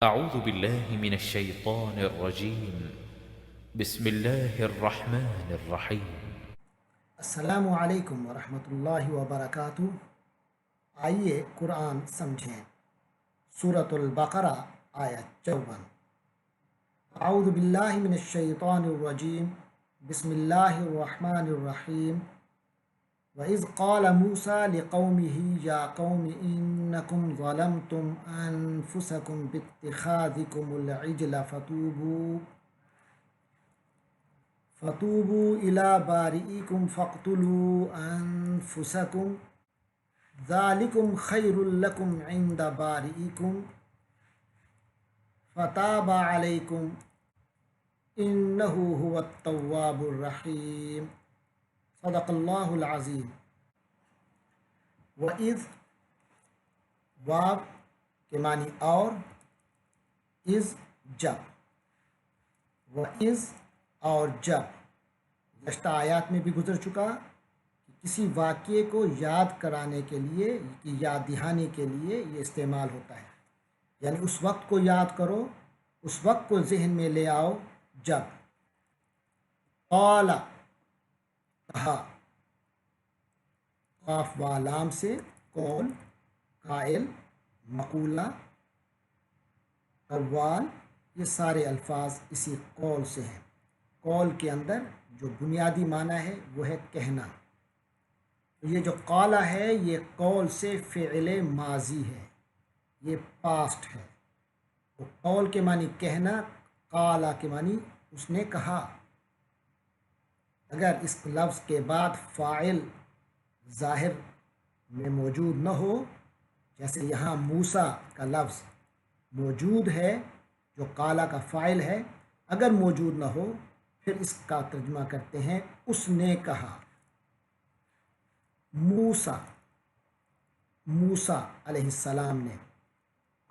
أعوذ بالله من الشيطان الرجيم. بسم الله الرحمن الرحيم. السلام علیکم ورحمۃ اللہ وبرکاتہ۔ آئیے قرآن سمجھیں۔ سورۃ البقرہ آیت 54۔ اعوذ باللہ من الشیطان الرجیم، بسم اللہ الرحمن الرحیم۔ وَإِذْ قَالَ مُوسَىٰ لِقَوْمِهِ يَا قَوْمِ إِنَّكُمْ ظَلَمْتُمْ أَنفُسَكُمْ بِاتِّخَاذِكُمُ الْعِجْلَ فَتُوبُوا إِلَىٰ بَارِئِكُمْ فَاقْتُلُوا أَنفُسَكُمْ ذَلِكُمْ خَيْرٌ لَكُمْ عِندَ بَارِئِكُمْ فَتَابَ عَلَيْكُمْ إِنَّهُ هُوَ التَّوَّابُ الرَّحِيمُ۔ صدق اللہ العظیم۔ وَإِذْ واو کے معنی اور، اذ جب، وَإِذْ اور جب گزشتہ آیات میں بھی گزر چکا کہ کسی واقعے کو یاد کرانے کے لیے، یاد دہانے کے لیے یہ استعمال ہوتا ہے، یعنی اس وقت کو یاد کرو، اس وقت کو ذہن میں لے آؤ جب قال کہا، قاف و لام سے قول، قائل، مقولہ، قوال، یہ سارے الفاظ اسی قول سے ہیں۔ قول کے اندر جو بنیادی معنی ہے وہ ہے کہنا۔ یہ جو قالہ ہے یہ قول سے فعل ماضی ہے، یہ پاسٹ ہے۔ تو قول کے معنی کہنا، قالہ کے معنی اس نے کہا۔ اگر اس لفظ کے بعد فاعل ظاہر میں موجود نہ ہو، جیسے یہاں موسیٰ کا لفظ موجود ہے جو قالہ کا فاعل ہے، اگر موجود نہ ہو پھر اس کا ترجمہ کرتے ہیں اس نے کہا۔ موسیٰ علیہ السلام نے،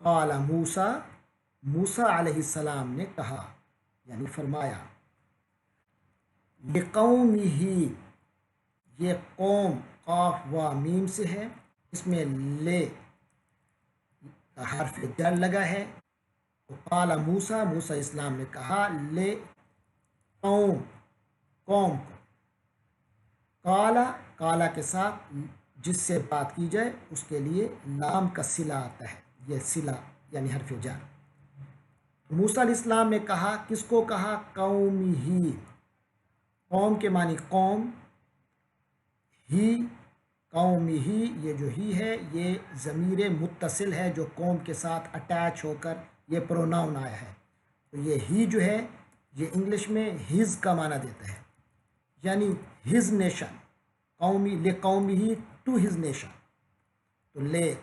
قال موسیٰ علیہ السلام نے کہا یعنی فرمایا۔ لقومہ، یہ قوم قاف و میم سے ہے، اس میں لے کا حرف جر لگا ہے، تو قال موسیٰ اسلام نے کہا لے قوم کو۔ قالا کے ساتھ جس سے بات کی جائے اس کے لیے لام کا صلہ آتا ہے، یہ صلہ یعنی حرف جر۔ موسیٰ علیہ السلام نے کہا، کس کو کہا؟ قومہ، قوم کے معنی قوم، ہی، قومہ، یہ جو ہی ہے یہ ضمیر متصل ہے جو قوم کے ساتھ اٹیچ ہو کر یہ پروناؤن آیا ہے۔ تو یہ ہی جو ہے یہ انگلش میں ہز کا معنی دیتا ہے، یعنی ہز نیشن، قومی، لقومہ، ٹو ہز نیشن۔ تو لے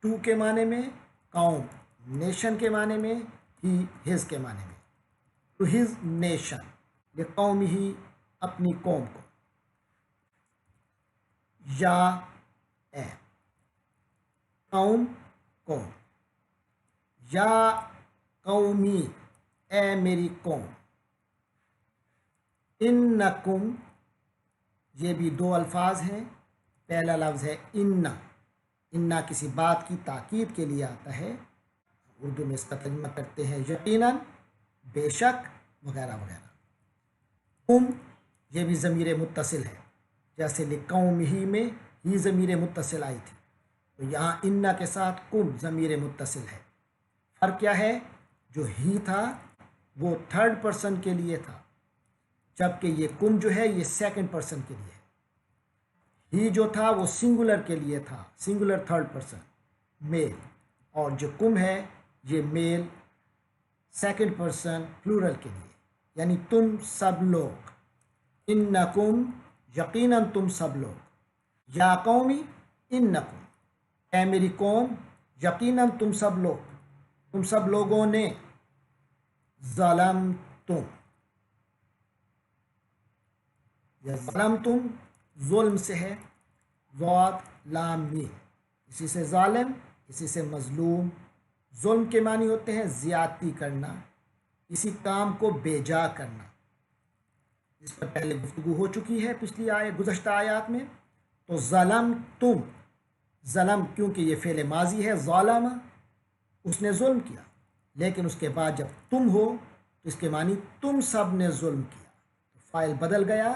ٹو کے معنی میں، قوم نیشن کے معنی میں، ہی ہز کے معنی میں، ٹو ہز نیشن، لقومہ اپنی قوم کو۔ یا اے قوم، قوم، یا قومی، اے میری قوم۔ انکم، یہ بھی دو الفاظ ہیں، پہلا لفظ ہے انا کسی بات کی تاکید کے لیے آتا ہے، اردو میں اس کا ترجمہ کرتے ہیں یقیناً، بے شک، وغیرہ وغیرہ۔ کم، یہ بھی ضمیر متصل ہے، جیسے لقومہ میں ہی ضمیر متصل آئی تھی، تو یہاں انا کے ساتھ کم ضمیر متصل ہے۔ فرق کیا ہے؟ جو ہی تھا وہ تھرڈ پرسن کے لیے تھا، جبکہ یہ کم جو ہے یہ سیکنڈ پرسن کے لیے ہے۔ ہی جو تھا وہ سنگولر کے لیے تھا، سنگولر تھرڈ پرسن، میل، اور جو کم ہے یہ میل سیکنڈ پرسن پلورل کے لیے، یعنی تم سب لوگ۔ انکم، یقیناً تم سب لوگ۔ یا قومی انکم، اے میری قوم، یقیناً تم سب لوگ، تم سب لوگوں نے، ظلمتم، یا ظلمتم ظلم سے ہے، ضاد لام میم، اسی سے ظالم، اسی سے مظلوم۔ ظلم کے معنی ہوتے ہیں زیادتی کرنا، کسی کام کو بے جا کرنا۔ اس پر پہلے گفتگو ہو چکی ہے پچھلی گزشتہ آیات میں۔ تو ظلمتم، ظلم کیونکہ یہ فعل ماضی ہے، ظالم اس نے ظلم کیا، لیکن اس کے بعد جب تم ہو تو اس کے معنی تم سب نے ظلم کیا، فائل بدل گیا،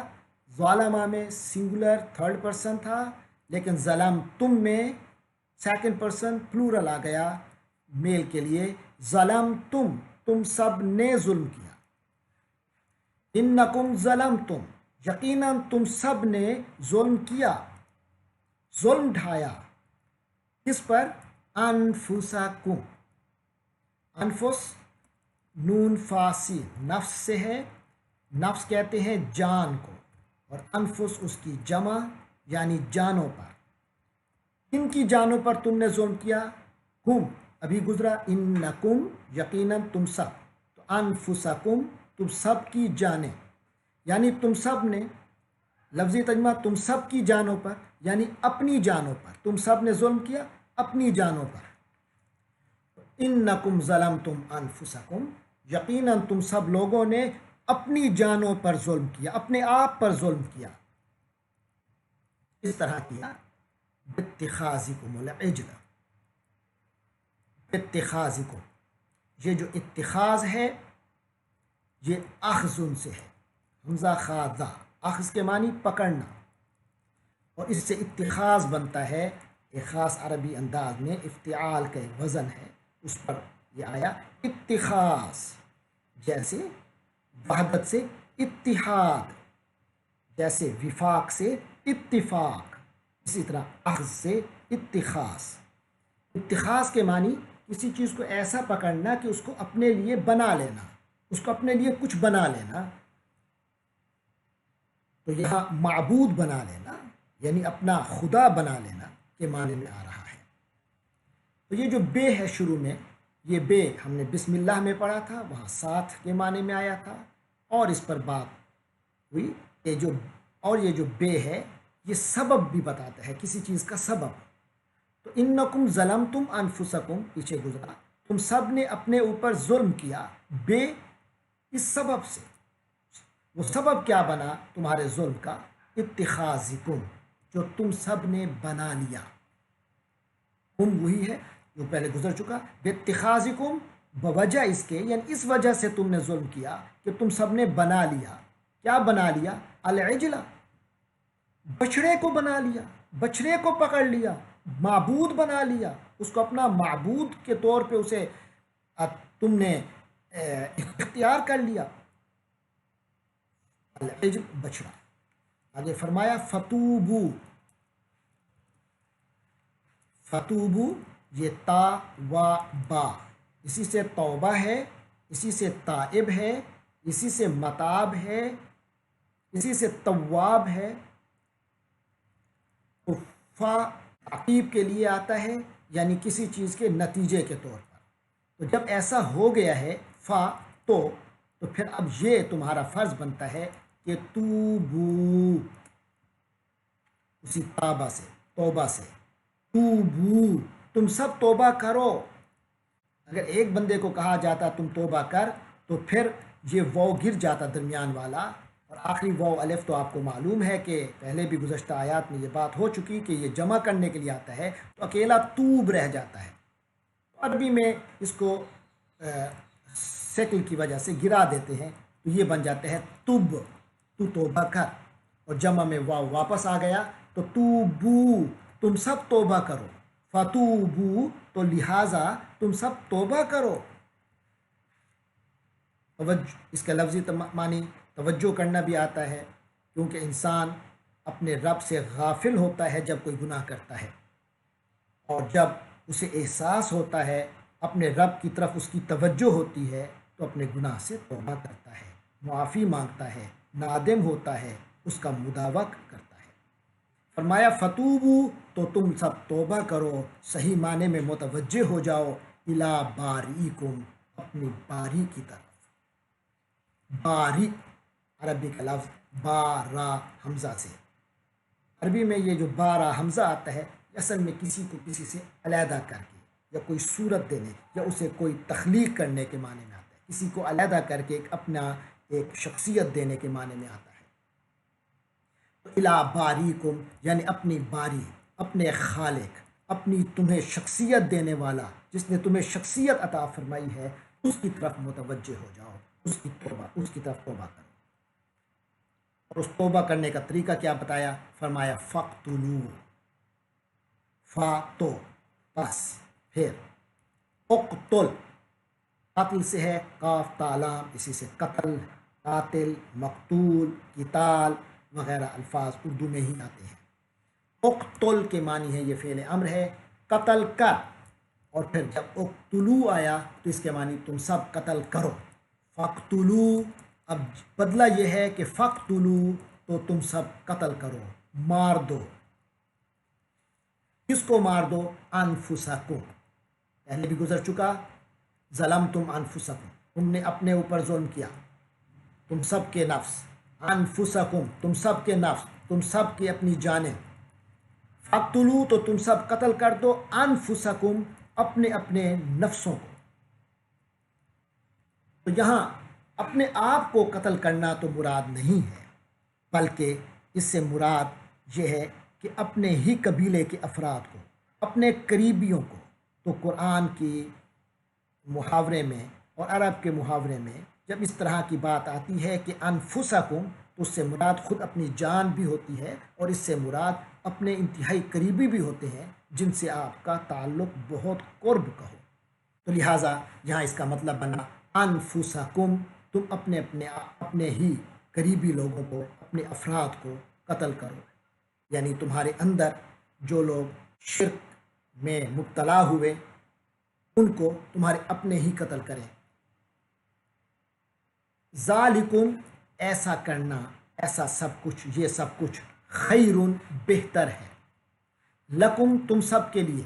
ظالمہ میں سنگولر تھرڈ پرسن تھا، لیکن ظلم تم میں سیکنڈ پرسن پلورل آ گیا میل کے لیے، ظلم تم سب نے ظلم کیا، انکم ظلمتم یقیناً تم سب نے ظلم کیا، ظلم ڈھایا، کس پر؟ انفسکم، انفس نون فاسی نفس سے ہے، نفس کہتے ہیں جان کو، اور انفس اس کی جمع یعنی جانوں پر۔ کن کی جانوں پر تم نے ظلم کیا؟ کم ابھی گزرا، انکم یقیناً تم سب، تو انفسکم تم سب کی جانیں، یعنی تم سب نے، لفظی ترجمہ تم سب کی جانوں پر یعنی اپنی جانوں پر، تم سب نے ظلم کیا اپنی جانوں پر۔ انکم ظلمتم انفسکم یقیناً تم سب لوگوں نے اپنی جانوں پر ظلم کیا، اپنے آپ پر ظلم کیا۔ اس طرح کیا باتخاذکم العجل، اتخاذکم، یہ جو اتخاذ ہے یہ اخذن سے ہے، حمزہ خاذہ، اخذ کے معنی پکڑنا، اور اس سے اتخاذ بنتا ہے ایک خاص عربی انداز میں، افتعال کا ایک وزن ہے، اس پر یہ آیا اتخاذ، جیسے وحدت سے اتحاد، جیسے وفاق سے اتفاق، اسی طرح اخذ سے اتخاذ۔ اتخاذ کے معنی کسی چیز کو ایسا پکڑنا کہ اس کو اپنے لیے بنا لینا، اس کو اپنے لیے کچھ بنا لینا، تو یہاں معبود بنا لینا یعنی اپنا خدا بنا لینا کے معنی میں آ رہا ہے۔ تو یہ جو بے ہے شروع میں، یہ بے ہم نے بسم اللہ میں پڑھا تھا، وہاں ساتھ کے معنی میں آیا تھا، اور اس پر بات ہوئی کہ یہ جو بے ہے یہ سبب بھی بتاتا ہے، کسی چیز کا سبب۔ تو انکم ظلمتم انفسکم پیچھے گزرا، تم سب نے اپنے اوپر ظلم کیا، بے اس سبب سے، وہ سبب کیا بنا تمہارے ظلم کا؟ اتخاذکم، جو تم سب نے بنا لیا، تم وہی ہے جو پہلے گزر چکا، باتخاذکم بوجہ اس کے، یعنی اس وجہ سے تم نے ظلم کیا کہ تم سب نے بنا لیا، کیا بنا لیا؟ العجلہ، بچھڑے کو بنا لیا، بچھڑے کو پکڑ لیا، معبود بنا لیا، اس کو اپنا معبود کے طور پہ اسے تم نے اختیار کر لیا، العجل بچڑا۔ آگے فرمایا فتوبو، فتوبو یہ تا و با، اسی سے توبہ ہے، اسی سے تائب ہے، اسی سے متاب ہے، اسی سے تواب ہے، تو فا تعقیب کے لیے آتا ہے یعنی کسی چیز کے نتیجے کے طور پر۔ تو جب ایسا ہو گیا ہے فا تو پھر اب یہ تمہارا فرض بنتا ہے کہ توبو، اسی تابہ سے، توبہ سے، توبو تم سب توبہ کرو۔ اگر ایک بندے کو کہا جاتا تم توبہ کر تو پھر یہ واو گر جاتا درمیان والا، اور آخری واو الف تو آپ کو معلوم ہے کہ پہلے بھی گزشتہ آیات میں یہ بات ہو چکی کہ یہ جمع کرنے کے لیے آتا ہے، تو اکیلا توب رہ جاتا ہے۔ عربی میں اس کو شکل کی وجہ سے گرا دیتے ہیں، تو یہ بن جاتے ہیں تب، تو توبہ کر، اور جمع میں واو واپس آ گیا تو توبو تم سب توبہ کرو، فتوبو تو لہٰذا تم سب توبہ کرو۔ اس کا لفظی معنی توجہ کرنا بھی آتا ہے، کیونکہ انسان اپنے رب سے غافل ہوتا ہے جب کوئی گناہ کرتا ہے، اور جب اسے احساس ہوتا ہے، اپنے رب کی طرف اس کی توجہ ہوتی ہے، تو اپنے گناہ سے توبہ کرتا ہے، معافی مانگتا ہے، نادم ہوتا ہے، اس کا مداوع کرتا ہے۔ فرمایا فتوبو تو تم سب توبہ کرو، صحیح معنی میں متوجہ ہو جاؤ، الی باریکم اپنی باری کی طرف۔ باری عربی کا لفظ بارا حمزہ سے، عربی میں یہ جو بارا حمزہ آتا ہے اصل میں کسی کو کسی سے علیحدہ کر کے یا کوئی صورت دینے یا اسے کوئی تخلیق کرنے کے معنی میں آتا ہے، کسی کو علیحدہ کر کے ایک شخصیت دینے کے معنی میں آتا ہے۔ تو الی باریکم یعنی اپنی باری، اپنے خالق، اپنی تمہیں شخصیت دینے والا، جس نے تمہیں شخصیت عطا فرمائی ہے، اس کی طرف متوجہ ہو جاؤ، اس کی طرف توبہ کرو۔ اور اس توبہ کرنے کا طریقہ کیا بتایا؟ فرمایا فقتلو، فا تو پس، پھر اقتل، قتل سے ہے قاف تالام، اسی سے قتل، قاتل، مقتول، قتال وغیرہ الفاظ اردو میں ہی آتے ہیں۔ اقتل کے معنی ہے، یہ فعل امر ہے، قتل کر، اور پھر جب اقتلو آیا تو اس کے معنی تم سب قتل کرو۔ فقتلو، اب بدلہ یہ ہے کہ فقتلو تو تم سب قتل کرو، مار دو۔ کس کو مار دو؟ انفسکم، پہلے بھی گزر چکا، ظلمتم انفسکم، تم نے اپنے اوپر ظلم کیا، تم سب کے نفس، انفسکم تم سب کے نفس، تم سب کی اپنی جانیں، فقتلو تو تم سب قتل کر دو، انفسکم اپنے اپنے نفسوں کو۔ تو یہاں اپنے آپ کو قتل کرنا تو مراد نہیں ہے، بلکہ اس سے مراد یہ ہے کہ اپنے ہی قبیلے کے افراد کو، اپنے قریبیوں کو۔ تو قرآن کی محاورے میں اور عرب کے محاورے میں جب اس طرح کی بات آتی ہے کہ انفسکم، تو اس سے مراد خود اپنی جان بھی ہوتی ہے، اور اس سے مراد اپنے انتہائی قریبی بھی ہوتے ہیں جن سے آپ کا تعلق بہت قرب کا ہو۔ تو لہٰذا یہاں اس کا مطلب بنا انفسکم، تم اپنے ہی قریبی لوگوں کو، اپنے افراد کو قتل کرو، یعنی تمہارے اندر جو لوگ شرک میں مبتلا ہوئے ان کو تمہارے اپنے ہی قتل کریں۔ ذالکم، ایسا کرنا، ایسا سب کچھ، یہ سب کچھ، خیرun بہتر ہے، لکم تم سب کے لیے،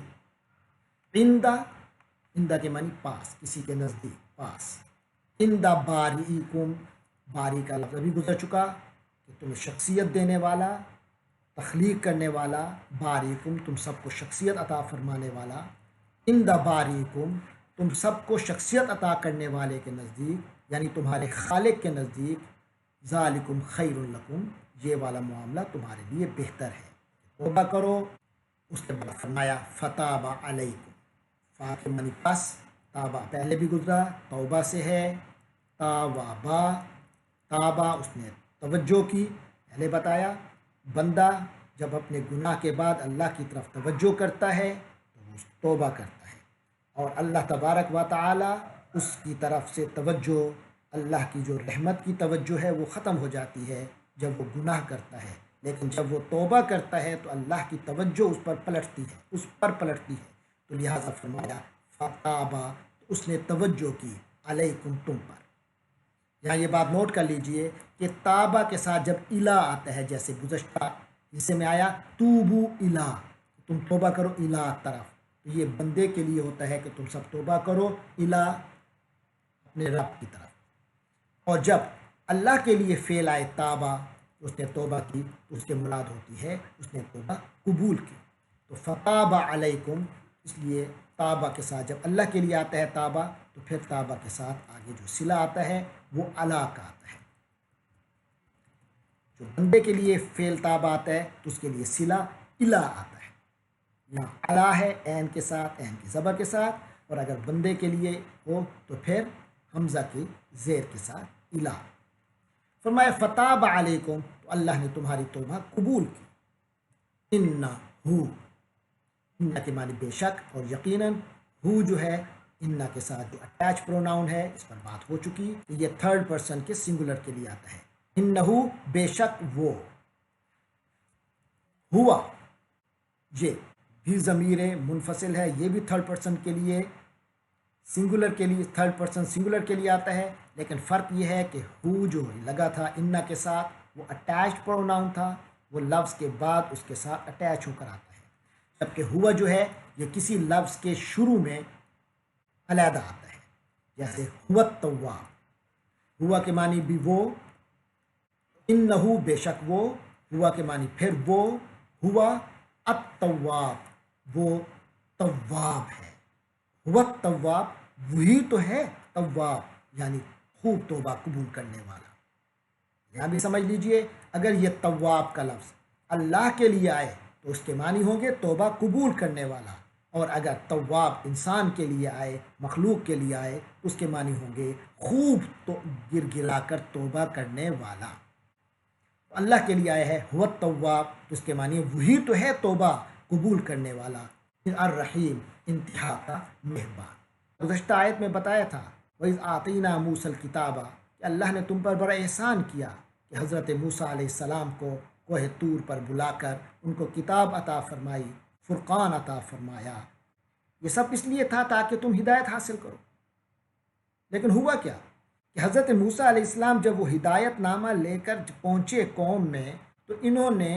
عندہ کے معنی پاس، کسی کے نزدیک، پاس، عندہ باریکم، باری کا لفظ ابھی گزر چکا کہ تمہیں شخصیت دینے والا، تخلیق کرنے والا، باریکم تم سب کو شخصیت عطا فرمانے والا، عندہ باریکم تم سب کو شخصیت عطا کرنے والے کے نزدیک، یعنی تمہارے خالق کے نزدیک، ذالکم خیر لکم، یہ والا معاملہ تمہارے لیے بہتر ہے، توبہ کرو۔ اس کے بعد فرمایا فتاب علیکم، فا کے معنی پس، تابہ پہلے بھی گزرا، توبہ سے ہے، تابہ اس نے توجہ کی، پہلے بتایا بندہ جب اپنے گناہ کے بعد اللہ کی طرف توجہ کرتا ہے تو وہ توبہ کرتا ہے، اور اللہ تبارک و تعالی اس کی طرف سے توجہ، اللہ کی جو رحمت کی توجہ ہے وہ ختم ہو جاتی ہے جب وہ گناہ کرتا ہے، لیکن جب وہ توبہ کرتا ہے تو اللہ کی توجہ اس پر پلٹتی ہے، تو لہٰذا فرمایا فتابہ، اس نے توجہ کی، علیکم تم پر۔ یہاں یہ بات نوٹ کر لیجئے کہ تابہ کے ساتھ جب الا آتا ہے، جیسے گزشتہ حصے میں آیا توبو الا، تم توبہ کرو الا طرف، تو یہ بندے کے لیے ہوتا ہے کہ تم سب توبہ کرو الا، اپنے رب کی طرف۔ اور جب اللہ کے لیے فعل آئے تابہ، اس نے توبہ کی، تو اس کے مراد ہوتی ہے اس نے توبہ قبول کی۔ تو فتابہ علیکم، اس لیے تابہ کے ساتھ جب اللہ کے لیے آتا ہے تابہ، تو پھر تابہ کے ساتھ آگے جو صلہ آتا ہے وہ الا کا آتا ہے۔ جو بندے کے لیے فعل تابہ آتا ہے تو اس کے لیے صلہ الا آتا ہے، یہاں الا ہے عین کے ساتھ، عین کی زبر کے ساتھ، اور اگر بندے کے لیے ہو تو پھر حمزہ کی زیر کے ساتھ الا۔ فرمایا فتاب علیکم، تو اللہ نے تمہاری توبہ قبول کی، انہو، انہ کے معنی بے شک اور یقیناً، ہو جو ہے انہ کے ساتھ جو اٹیچ پروناؤن ہے، اس پر بات ہو چکی کہ یہ تھرڈ پرسن کے سنگولر کے لیے آتا ہے، انہو بے شک وہ، ہوا یہ بھی ضمیر منفصل ہے، یہ بھی تھرڈ پرسن کے لیے سنگولر کے لیے، تھرڈ پرسن سنگولر کے لیے آتا ہے، لیکن فرق یہ ہے کہ ہو جو لگا تھا انہ کے ساتھ وہ اٹیچڈ پروناؤن تھا، وہ لفظ کے بعد اس کے ساتھ اٹیچ ہو کر آتا ہے، جبکہ ہوا جو ہے یہ کسی لفظ کے شروع میں علیحدہ آتا ہے، جیسے ہوا التواب، ہوا کے معنی بھی وہ، انہو بے شک وہ، ہوا کے معنی پھر وہ، ہوا التواب وہ تواب ہے، ہوا التواب وہی تو ہے تواب، یعنی خوب توبہ قبول کرنے والا۔ یہاں بھی سمجھ لیجئے اگر یہ تواب کا لفظ اللہ کے لیے آئے تو اس کے معنی ہوں گے توبہ قبول کرنے والا، اور اگر تواب انسان کے لیے آئے، مخلوق کے لیے آئے، اس کے معنی ہوں گے خوب تو گر گرا کر توبہ کرنے والا۔ اللہ کے لیے آیا ہے ہو التواب، تو اس کے معنی وہی تو ہے توبہ قبول کرنے والا۔ پھر الرحیم، انتہا کا مہربان۔ گزشتہ آیت میں بتایا تھا وَإِذْ آتَيْنَا مُوسَى الْكِتَابَ، کہ اللہ نے تم پر بڑا احسان کیا کہ حضرت موسیٰ علیہ السلام کو کوہ طور پر بلا کر ان کو کتاب عطا فرمائی، فرقان عطا فرمایا۔ یہ سب اس لیے تھا تاکہ تم ہدایت حاصل کرو۔ لیکن ہوا کیا کہ حضرت موسیٰ علیہ السلام جب وہ ہدایت نامہ لے کر پہنچے قوم میں، تو انہوں نے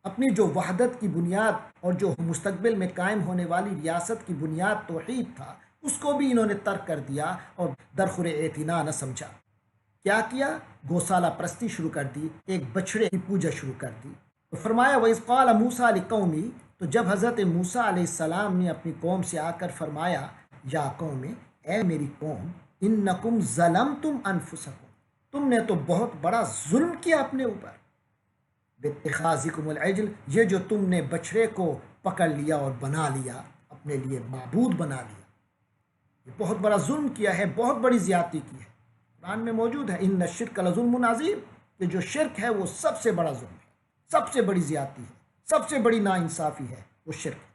اپنی جو وحدت کی بنیاد اور جو مستقبل میں قائم ہونے والی ریاست کی بنیاد توحید تھا، اس کو بھی انہوں نے ترک کر دیا اور درخور اعتنا نہ سمجھا۔ کیا کیا؟ گوسالہ پرستی شروع کر دی، ایک بچھڑے کی پوجا شروع کر دی۔ تو فرمایا وَإِذْ قَالَ مُوسَىٰ لِقَوْمِهِ، تو جب حضرت موسیٰ علیہ السلام نے اپنی قوم سے آ کر فرمایا یا قوم، اے میری قوم، انکم ظلمتم انفسکم، تم نے تو بہت بڑا ظلم کیا اپنے اوپر، باتخاذکم العجل، یہ جو تم نے بچھڑے کو پکڑ لیا اور بنا لیا، اپنے لیے معبود بنا لیا، یہ بہت بڑا ظلم کیا ہے، بہت بڑی زیادتی کی ہے۔ قرآن میں موجود ہے ان الشرک لظلم عظیم، کہ جو شرک ہے وہ سب سے بڑا ظلم ہے، سب سے بڑی زیادتی ہے، سب سے بڑی ناانصافی ہے، وہ شرک ہے۔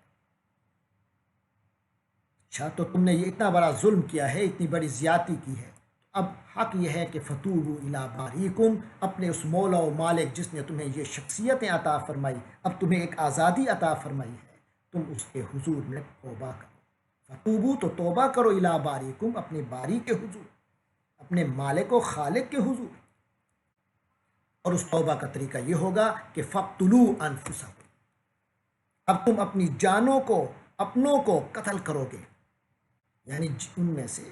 اچھا، تو تم نے یہ اتنا بڑا ظلم کیا ہے، اتنی بڑی زیادتی کی ہے، اب حق یہ ہے کہ فتوبوا الی باریکم، اپنے اس مولا و مالک جس نے تمہیں یہ شخصیتیں عطا فرمائی، اب تمہیں ایک آزادی عطا فرمائی ہے، تم اس کے حضور میں توبہ کرو۔ فتوبوا، تو توبہ کرو، الی باریکم، اپنے باری کے حضور، اپنے مالک و خالق کے حضور۔ اور اس توبہ کا طریقہ یہ ہوگا کہ فَاقْتُلُوا أَنفُسَكُمْ، اب تم اپنی جانوں کو، اپنوں کو قتل کرو گے۔ یعنی ان میں سے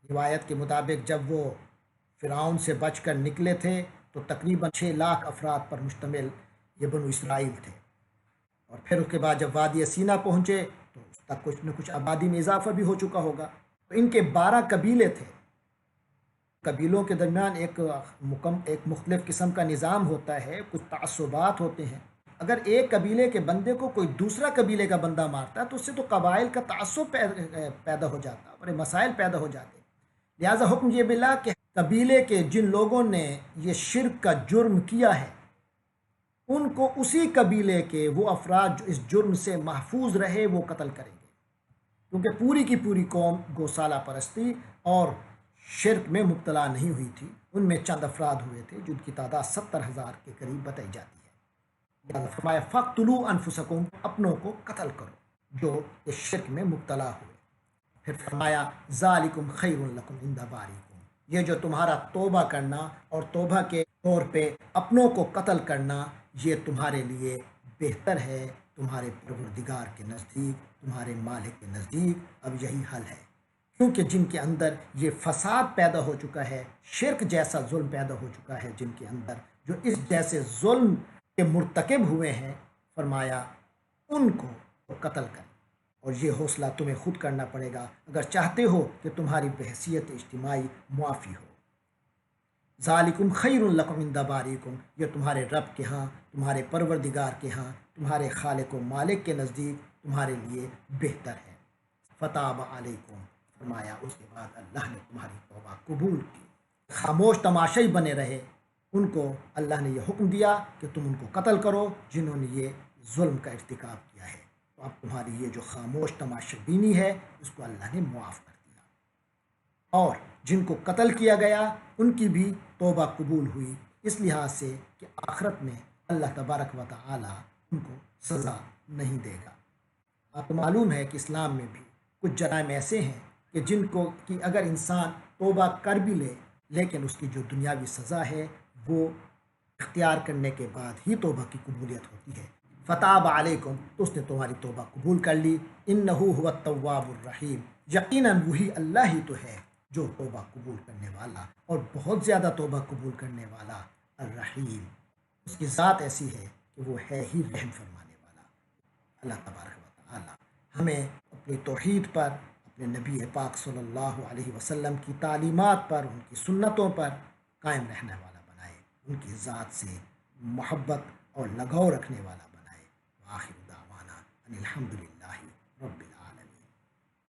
روایت کے مطابق جب وہ فرعون سے بچ کر نکلے تھے تو تقریباً 6 لاکھ افراد پر مشتمل یہ بنو اسرائیل تھے، اور پھر اس کے بعد جب وادی سینا پہنچے تو اس تک کچھ نہ کچھ آبادی میں اضافہ بھی ہو چکا ہوگا۔ تو ان کے 12 قبیلے تھے، قبیلوں کے درمیان ایک مختلف قسم کا نظام ہوتا ہے، کچھ تعصبات ہوتے ہیں۔ اگر ایک قبیلے کے بندے کو کوئی دوسرا قبیلے کا بندہ مارتا ہے تو اس سے تو قبائل کا تعصب پیدا ہو جاتا، بڑے مسائل پیدا ہو جاتے۔ لہٰذا حکم یہ ملا کہ قبیلے کے جن لوگوں نے یہ شرک کا جرم کیا ہے، ان کو اسی قبیلے کے وہ افراد جو اس جرم سے محفوظ رہے وہ قتل کریں گے، کیونکہ پوری کی پوری قوم گوسالہ پرستی اور شرک میں مبتلا نہیں ہوئی تھی، ان میں چند افراد ہوئے تھے جن کی تعداد 70,000 کے قریب بتائی جاتی ہے۔ فرمایا فَاقْتُلُوا أَنفُسَكُمْ، اپنوں کو قتل کرو جو اس شرک میں مبتلا ہوئے۔ پھر فرمایا ذَلِكُمْ خَيْرٌ لَكُمْ عِنْدَ بَارِئِكُمْ، یہ جو تمہارا توبہ کرنا اور توبہ کے طور پہ اپنوں کو قتل کرنا، یہ تمہارے لیے بہتر ہے تمہارے پروردگار کے نزدیک، تمہارے مالک کے نزدیک، اب یہی حل ہے۔ کیونکہ جن کے اندر یہ فساد پیدا ہو چکا ہے، شرک جیسا ظلم پیدا ہو چکا ہے جن کے اندر، جو اس جیسے ظلم کے مرتکب ہوئے ہیں، فرمایا ان کو قتل کریں، اور یہ حوصلہ تمہیں خود کرنا پڑے گا اگر چاہتے ہو کہ تمہاری بحیثیت اجتماعی معافی ہو۔ ذالکم خیر لکم عند باریکم، یہ تمہارے رب کے ہاں، تمہارے پروردگار کے ہاں، تمہارے خالق و مالک کے نزدیک تمہارے لیے بہتر ہے۔ فتاب علیکم، فرمایا اس کے بعد اللہ نے تمہاری توبہ قبول کی۔ خاموش تماشائی بنے رہے، ان کو اللہ نے یہ حکم دیا کہ تم ان کو قتل کرو جنہوں نے یہ ظلم کا ارتکاب کیا ہے، تو اب تمہاری یہ جو خاموش تماشا بینی ہے اس کو اللہ نے معاف کر دیا، اور جن کو قتل کیا گیا ان کی بھی توبہ قبول ہوئی، اس لحاظ سے کہ آخرت میں اللہ تبارک و تعالی ان کو سزا نہیں دے گا۔ آپ کو معلوم ہے کہ اسلام میں بھی کچھ جرائم ایسے ہیں کہ جن کو کہ اگر انسان توبہ کر بھی لے لیکن اس کی جو دنیاوی سزا ہے وہ اختیار کرنے کے بعد ہی توبہ کی قبولیت ہوتی ہے۔ فتاب علیکم، تو اس نے تمہاری توبہ قبول کر لی۔ انہ هو التواب الرحیم، یقیناً وہی اللہ ہی تو ہے جو توبہ قبول کرنے والا اور بہت زیادہ توبہ قبول کرنے والا، الرحیم، اس کی ذات ایسی ہے کہ وہ ہے ہی رحم فرمانے والا۔ اللہ تبارک و تعالی ہمیں اپنی توحید پر، اپنے نبی پاک صلی اللہ علیہ وسلم کی تعلیمات پر، ان کی سنتوں پر قائم رہنے والا بنائے، ان کی ذات سے محبت اور لگاؤ رکھنے والا بنائے۔ وآخر دعوانا ان الحمد للہ رب